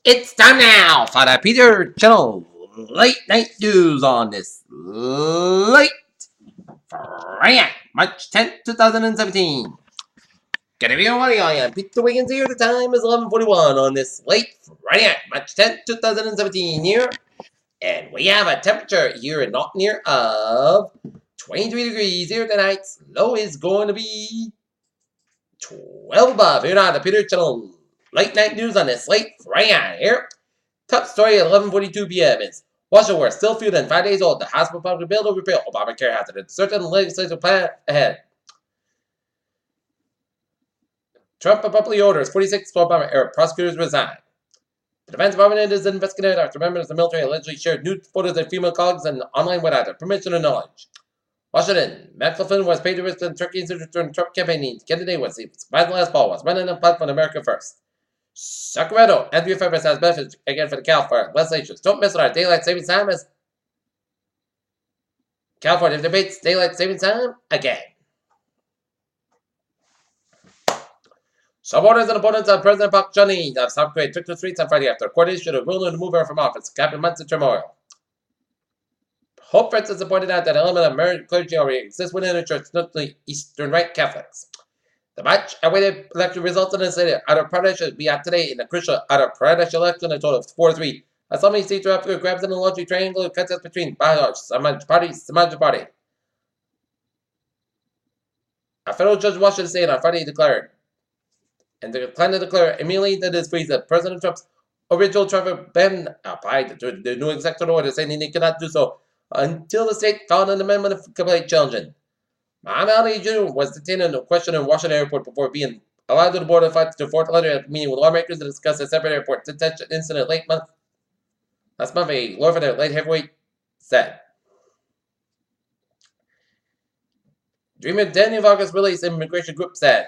It's time now for the Peter Channel Late Night News on this late Friday, March 10th, 2017. Good evening, everybody. I am Peter Wiggins here. The time is 11:41 on this late Friday, March 10th, 2017 here. And we have a temperature here in Norton here of 23 degrees here tonight. Low is going to be 12 above. Here on the Peter Channel Late Night News on this late Friday here. Top story at 11:42 p.m. is Washington still fewer than 5 days old. The House Republican bill to repeal Obamacare has a certain legislative plan ahead. Trump abruptly orders 46 Obama-era prosecutors resign. The Defense Department is investigated after members of the military allegedly shared nude photos of female colleagues and online without their permission or knowledge. Washington, McLaughlin was paid to risk in Turkey's during Trump campaigning. Kennedy was the last ball was running a platform America First. Sacramento, Andrea Fairbanks has benefits again for the California legislatures. Don't miss our daylight savings time as California debates daylight savings time again. Supporters and opponents of President Park Chung-hee of South Korea took to the streets on Friday after court issued a ruling to move her from office, capping months of turmoil. Pope Francis pointed out that an element of married clergy already exists within the church, notably Eastern Rite Catholics. The much awaited election results in the state of Uttar Pradesh will be out today in the crucial Uttar Pradesh election, a total of 4-3. As so many seats are up for grabs in the largely triangular contest between Bajaj, Samaj Party. A federal judge in Washington State on Friday declared, and the plan to declare immediately that is freeze that President Trump's original traffic ban applied to the new executive order, saying he cannot do so until the state filed an amendment of complaint challenging. Muhammad Ali Jr. was detained and questioned in Washington Airport before being allowed to the border flight to Fort Lauderdale at a meeting with lawmakers to discuss a separate airport detention incident last month. A lawyer for the late heavyweight said. Dreamer Daniel August released immigration group said.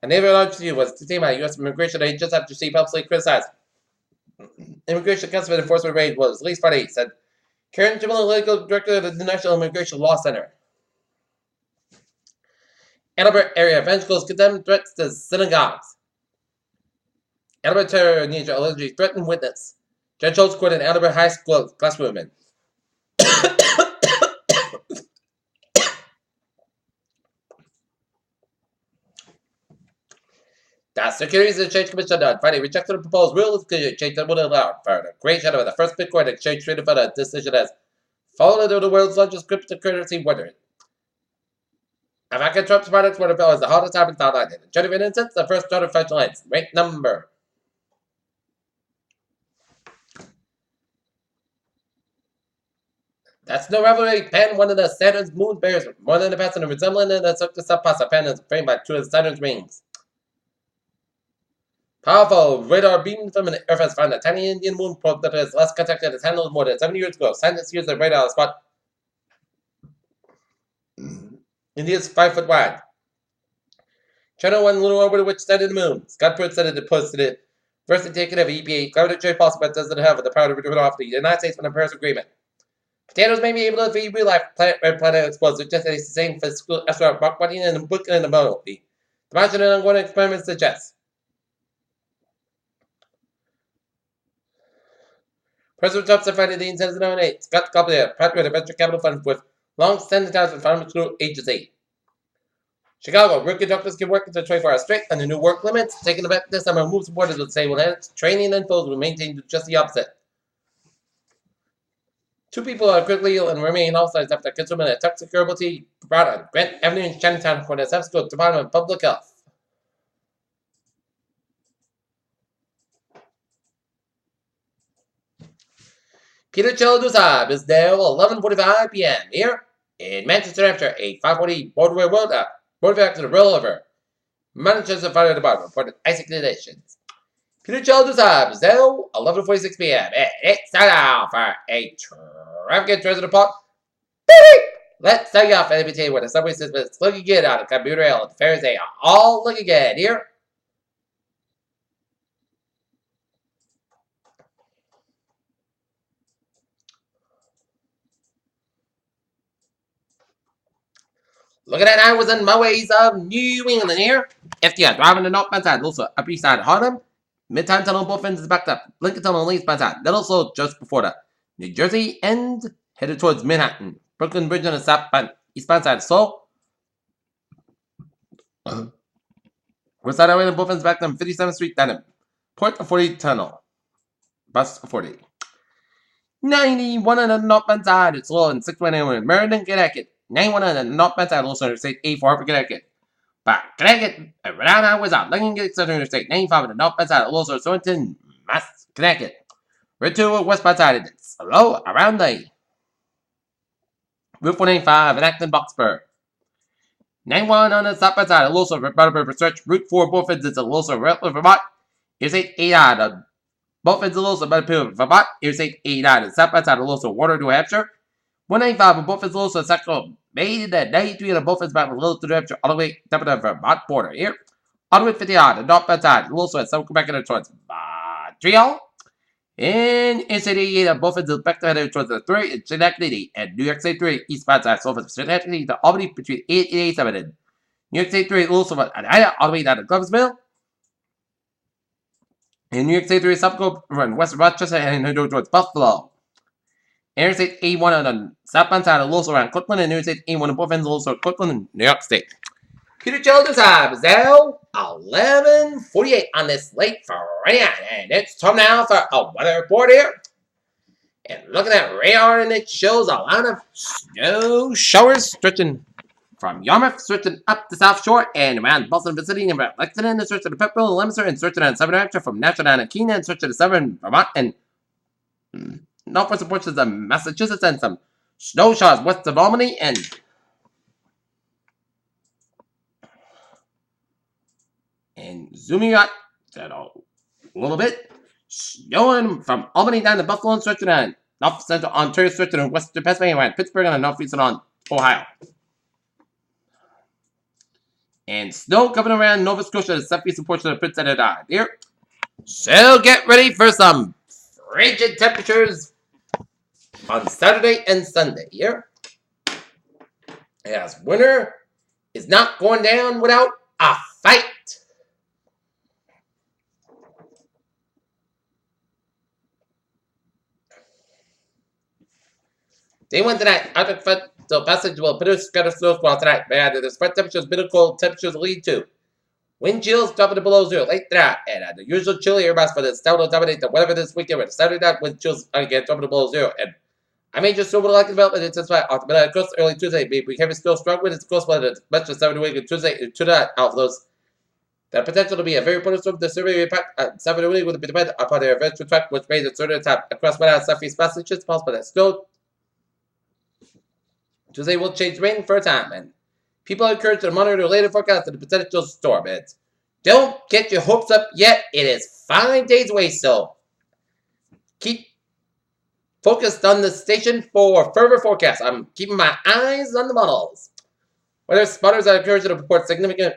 A neighbor large was detained by U.S. immigration aid just after she publicly criticized immigration customs enforcement raid was released Friday, said Karen Jamila, legal director of the National Immigration Law Center. Annabert area evangelicals condemn threats to synagogues. Annabert terror needs allegedly threatened witness. Judge holds court in Annabert High School classroom. The Securities and Exchange Commission on Friday rejected a proposed rule of exchange that would allow for the creation of the first Bitcoin exchange traded for the decision as followed into the world's largest cryptocurrency winner. Ivanka Trump's products were developed as the hardest time in online. In 20 instance, the first starter fashion lines, ranked number. That's no rivalry. Pan, one of the Saturn's moon bears, more than the past and resembling in the circus of pasta. Pan is framed by 2 of Saturn's rings. Powerful radar beam from the Earth has found a tiny Indian moon probe that is last contacted its handled more than 70 years ago. Scientists use the radar spot. India's 5 foot wide. China won lunar orbiter which studied the moon. Scott Pruitt said it posted it. First indicative of EPA climate change policy, but doesn't have the power to return off the United States from the Paris Agreement. Potatoes may be able to feed real life planet explosives, just as the same physical astronaut Mark Watting and the book and the model. The Martian and ongoing experiments suggest. President Trump said Friday the intent to nominate Scott Copley, a partner of the venture capital fund with long-standing ties with pharmaceutical agency. Chicago, working doctors can work until 24 hours straight under new work limits. Taking effect this summer, moves supporters will say, well, training and foes will maintain just the opposite. 2 people are critically ill and remain hospitalized after consuming a toxic herbal tea brought on Grant Avenue in Chinatown for the San Francisco Department of Public Health. Peter Childusab is there at 11:45 p.m. here in Manchester after a 540 Broadway Road accident rollover. Manchester Fire Department reported ice conditions. Peter Childusab is there 11:46 p.m. It's time now for a traffic transit report. Let's start you off and let me tell you what the subway system is looking good on the commuter rail and the ferries. They are all looking good here. Looking at hours and my ways of New England here. If you're driving the northbound side, also up east side of Harlem, Midtown Tunnel, both ends is backed up. Lincoln Tunnel leads by time. Then also just before that. New Jersey end headed towards Manhattan. Brooklyn Bridge on the eastbound side. So, West Side Highway and both ends backed on 57th Street. Down Port Authority Tunnel. Bus 40. 91 on the northbound side. It's low in 619 Meriden, Connecticut. 91 on the northbound side. Also Interstate 84 for Connecticut. But Connecticut, around highways out. Lincoln Southern Interstate 95 on the northbound side. Also Sorenton, Mass, Connecticut. Route 2 westbound side. It's low around the Route 495 in Acton, Boxburg. 91 on the southbound side. Also for search. Route 4 both ends. It's also Vermont. Interstate 89. Both ends also by the Vermont. Interstate 89 and southbound side. Also Water, New Hampshire. 195 and both ends also Central. Made at 93 and both ends back with Little to New Hampshire all the way down to the Vermont border here. All the way 59 and northbound side. Also at some Quebec and towards Montreal. In Interstate 88 and both ends back to head towards the 3 in Schenectady and New York State 3 eastbound side. So from Schenectady to Albany between 8 and 87 and New York State 3 also at Ida all the way down to Columbusville. In New York State 3 Subco run west of Rochester and head towards Buffalo. Interstate 81 on the southbound side of also around Kirkland and Interstate 81 on both ends also Kirkland and New York State. Peter Children's time is now 11:48 on this late Friday, and it's time now for a weather report here. And looking at radar, and it shows a lot of snow showers stretching from Yarmouth, stretching up the South Shore and around Boston vicinity and Lexington, and stretching to Pepperell and Leominster, and stretching on Southern New Hampshire from Nashville down to Keene, and stretching to Southern Vermont and northwestern portions of Massachusetts, and some snow showers west of Albany, and zooming out a little bit, snowing from Albany down to Buffalo and stretching on north central Ontario, stretching on western Pennsylvania, and Pittsburgh, and northeastern on Ohio. And snow coming around Nova Scotia, the southeastern portion of Prince Edward Island here. So get ready for some frigid temperatures on Saturday and Sunday here. As winter is not going down without a fight. Day 1 tonight, Arctic front passage will produce scattered snow squall tonight. But the spread temperatures, bitter cold temperatures lead to wind chills dropping to below zero late tonight. And the usual chilly air mass for the south will dominate the weather this weekend. With Saturday night, wind chills again dropping to below zero. And I may just over like development intensify off the midnight coast early Tuesday. Maybe heavy snow strong winds coast weather much of 7 week and Tuesday and tonight out those. The potential to be a very important storm. The survey impact at 7 week will depend upon their eventual track, which may at certain time across west and southeast Massachusetts, possible that snow. Tuesday will change rain for a time, and people are encouraged to monitor the later forecast of the potential storm. And don't get your hopes up yet. It is 5 days away, so keep focused on the station for further forecasts. I'm keeping my eyes on the models. Weather spotters are encouraged to report significant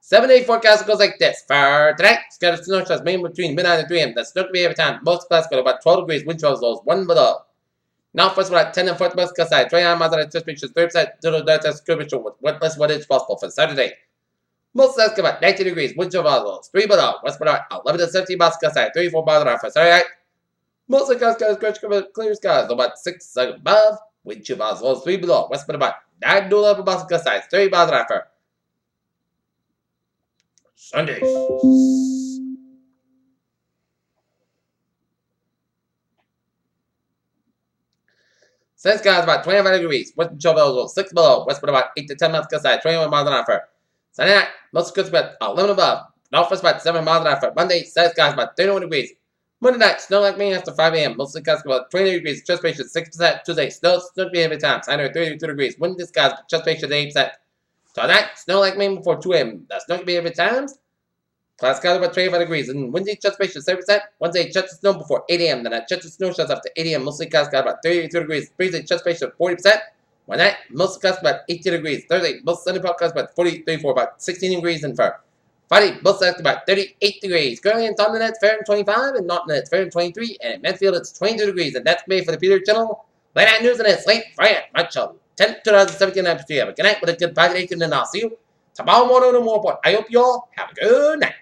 7-day forecast goes like this. For tonight, scattered snow showers mainly between midnight and 3 a.m. That's not going to be every time. Most clouds go about 12 degrees. Wind chills lows 1 below. Now, first about 10 and 4 west coast side. 29 miles an hour, 30% total data temperature with less 1 inch possible for Saturday. Most clouds go about 19 degrees. Wind chill lows 3 below. West 11 to 17 miles coast side. 34 miles an hour for Saturday night. Most of the skies, clear skies, about 6 above. Wind chill lows 3 below. West about 9 to 11 miles coast side. 30 miles an hour for Sunday. Sun skies about 25 degrees. Western chill levels 6 below. West about 8 to 10 miles coast side. 21 miles an hour for Sunday night. Most coast about 11 above. Northwest about 7 miles an hour for Monday. Sun skies about 31 degrees. Monday night, snow like me after 5 a.m. Mostly skies about 20 degrees. Chest ratio 6%. Tuesday, snow be every time. Sign 32 degrees. Windy skies, chest ratio 8%. Tonight, snow like me before 2 a.m. That's not going to be every time. Clouds skies about 25 degrees. And windy chest ratio 7%. Wednesday, chest of snow before 8 a.m. Then chest of snow shows after 8 a.m. Mostly skies about 32 degrees. Thursday, chest ratio 40%. One night, most skies about 18 degrees. Thursday, most sunny skies about 34, about 16 degrees in far. Friday, both sides about 38 degrees. Currently in Taunton, it's fair and 25, and Norton, it's fair and 23, and in Medfield, it's 22 degrees. And that's me for the Peter Channel. Late night news, and it's late Friday, March 10th, 2017. I'm Steve. Have a good night with a good 5 and 8, and then I'll see you tomorrow morning on the more report. I hope you all have a good night.